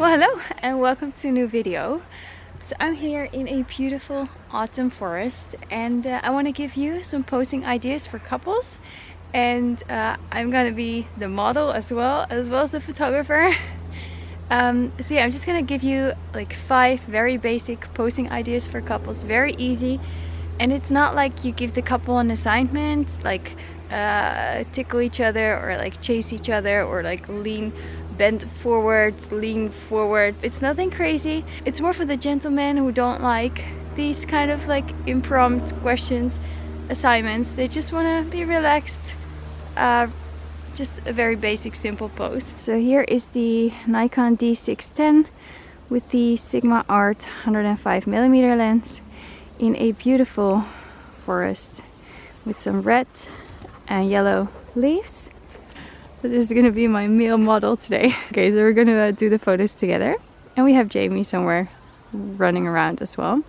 Well, hello and welcome to a new video. So I'm here in a beautiful autumn forest and I want to give you some posing ideas for couples, and I'm gonna be the model as well as the photographer. So yeah, I'm just gonna give you like 5 very basic posing ideas for couples, very easy. And it's not like you give the couple an assignment like tickle each other or like chase each other or like bend forward, lean forward. It's nothing crazy. It's more for the gentlemen who don't like these kind of like impromptu questions, assignments. They just want to be relaxed. Just a very basic simple pose. So here is the Nikon D610 with the Sigma Art 105mm lens in a beautiful forest with some red and yellow leaves. So this is gonna be my male model today. Okay, so we're gonna do the photos together, and we have Jamie somewhere running around as well.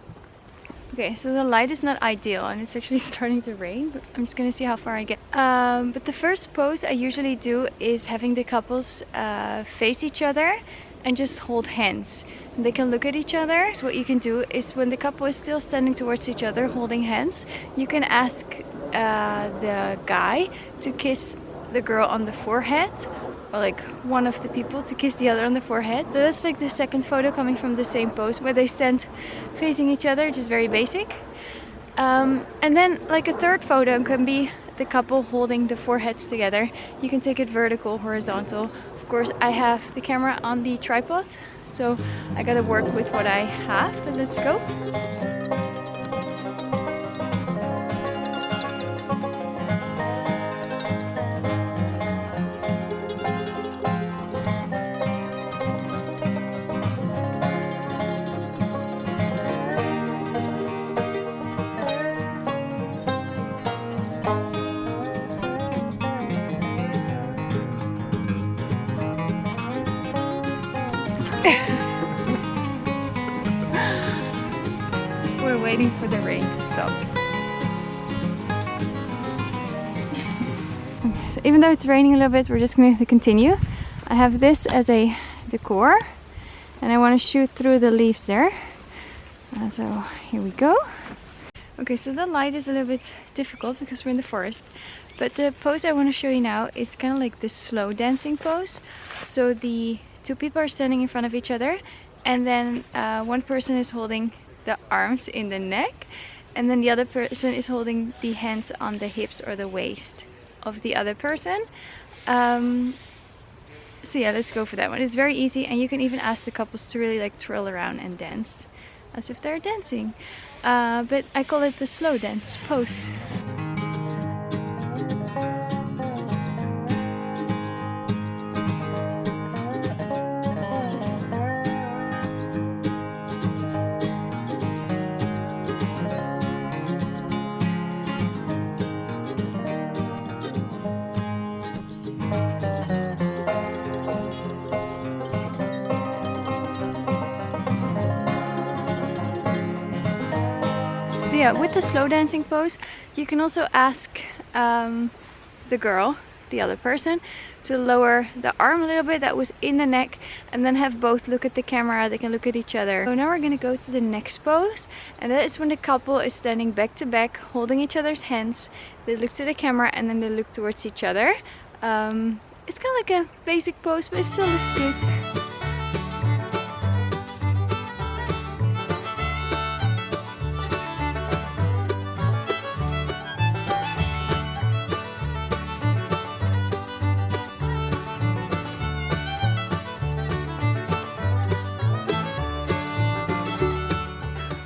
Okay, so the light is not ideal and it's actually starting to rain, but I'm just gonna see how far I get. But the first pose I usually do is having the couples face each other and just hold hands. They can look at each other. So what you can do is when the couple is still standing towards each other holding hands, you can ask the guy to kiss the girl on the forehead, or like one of the people to kiss the other on the forehead. So that's like the second photo coming from the same pose where they stand facing each other, just very basic. And then like a third photo can be the couple holding the foreheads together. You can take it vertical, horizontal. Of course I have the camera on the tripod, so I gotta work with what I have, but let's go. We're waiting for the rain to stop. Okay, so even though it's raining a little bit, we're just going to continue. I have this as a decor and I want to shoot through the leaves there. So here we go. Okay, so the light is a little bit difficult because we're in the forest, but the pose I want to show you now is kind of like the slow dancing pose. So the two people are standing in front of each other, and then one person is holding the arms in the neck, and then the other person is holding the hands on the hips or the waist of the other person. So yeah, let's go for that one. It's very easy, and you can even ask the couples to really like twirl around and dance as if they're dancing. But I call it the slow dance pose. So yeah, with the slow dancing pose, you can also ask the girl, the other person, to lower the arm a little bit that was in the neck, and then have both look at the camera. They can look at each other. So now we're gonna go to the next pose, and that is when the couple is standing back to back, holding each other's hands. They look to the camera and then they look towards each other. It's kind of like a basic pose, but it still looks good.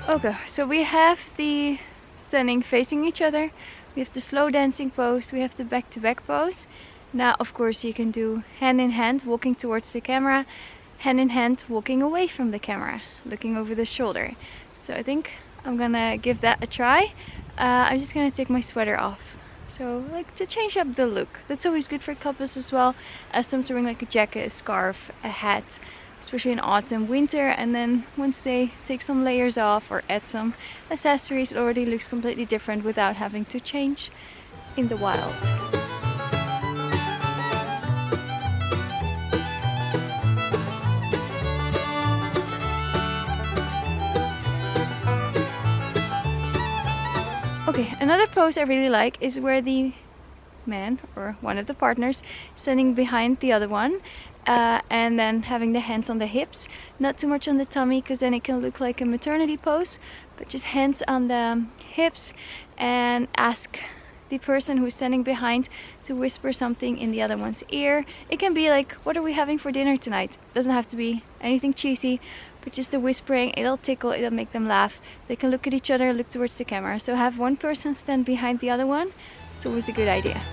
Okay, so we have the standing facing each other, we have the slow dancing pose, we have the back-to-back pose. Now of course you can do hand in hand walking towards the camera, hand in hand walking away from the camera, looking over the shoulder. So I think I'm gonna give that a try. I'm just gonna take my sweater off, so like to change up the look. That's always good for couples as well, as them to bring like a jacket, a scarf, a hat, especially in autumn, winter, and then once they take some layers off or add some accessories, it already looks completely different without having to change in the wild. Another pose I really like is where the man or one of the partners standing behind the other one, and then having the hands on the hips, not too much on the tummy because then it can look like a maternity pose, but just hands on the hips, and ask the person who's standing behind to whisper something in the other one's ear. It can be like, what are we having for dinner tonight? It doesn't have to be anything cheesy, but just the whispering. It'll tickle, it'll make them laugh. They can look at each other, look towards the camera. So have one person stand behind the other one. It's always a good idea.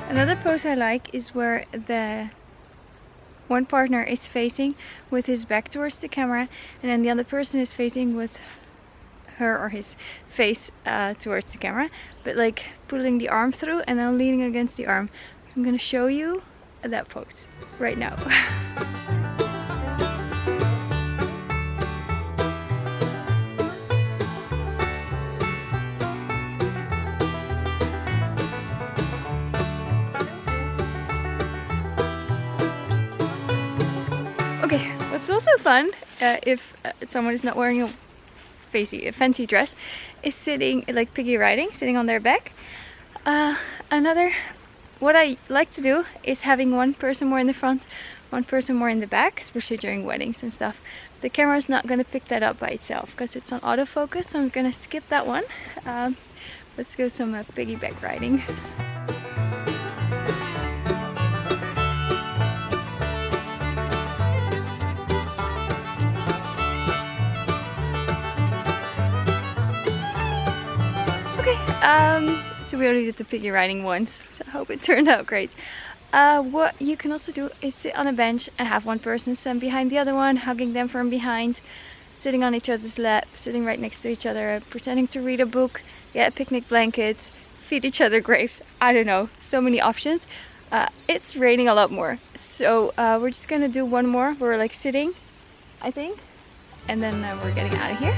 Another pose I like is where the one partner is facing with his back towards the camera, and then the other person is facing with her or his face towards the camera, but like pulling the arm through and then leaning against the arm. So I'm gonna show you that pose right now. Okay, what's also fun, if someone is not wearing a fancy dress, is sitting, like piggy riding, sitting on their back. What I like to do is having one person more in the front, one person more in the back, especially during weddings and stuff. The camera is not going to pick that up by itself because it's on autofocus, so I'm going to skip that one. Let's go some piggyback riding. So we already did the piggy riding once, so I hope it turned out great. What you can also do is sit on a bench and have one person stand behind the other one, hugging them from behind, sitting on each other's lap, sitting right next to each other, pretending to read a book, get a picnic blanket, feed each other grapes. I don't know, so many options. It's raining a lot more, so we're just gonna do one more. We're like sitting, I think, and then we're getting out of here.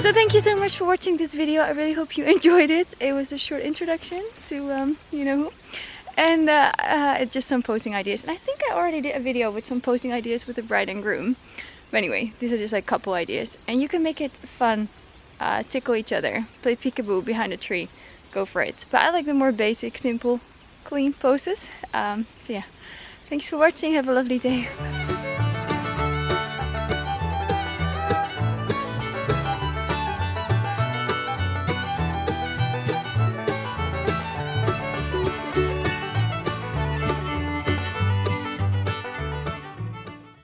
So thank you so much for watching this video. I really hope you enjoyed it. It was a short introduction to you know who. And just some posing ideas. And I think I already did a video with some posing ideas with the bride and groom. But anyway, these are just like couple ideas. And you can make it fun. Tickle each other. Play peekaboo behind a tree. Go for it. But I like the more basic, simple, clean poses. So yeah. Thanks for watching. Have a lovely day.